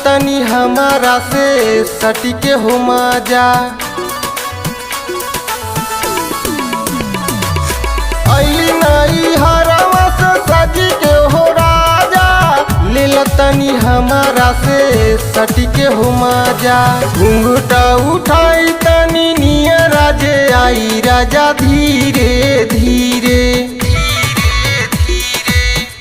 तनी हमारा से सटिके हो मजा। अली नई हरवा से सजी के हो राजा, ले तनी हमारा से सटिके हो मजा। घूंघटा उठाई तनी नियर राजे आई राजा धीरे धीरे।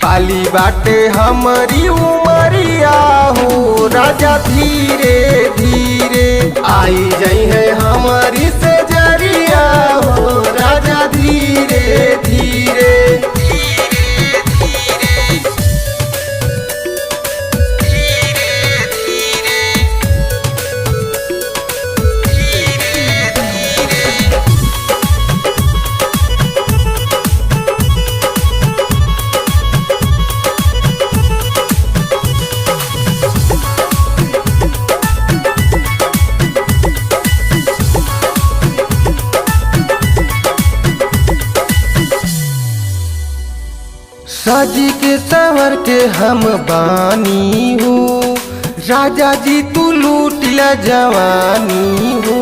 पाली बाटे हमारी उमरिया हो राजा धीरे धीरे। आई जाई है हमारी से जरिया हो राजा धीरे धीरे। सजी के सवर के हम बानी हो राजा जी, तू लूट ल जवानी हो।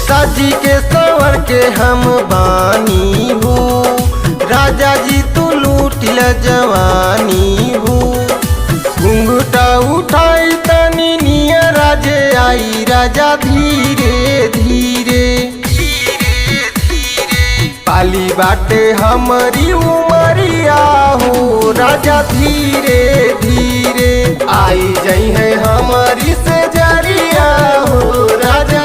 सजी के सवर के हम बानी हो राजा जी, तू लूट ल जवानी हो। घूंघटा उठाई तनी नियर राजे आई राजा धीरे धीरे। पाली बाटे हमारी उमरिया हो राजा धीरे धीरे। आई जाई है हमारी से जरिया हो राजा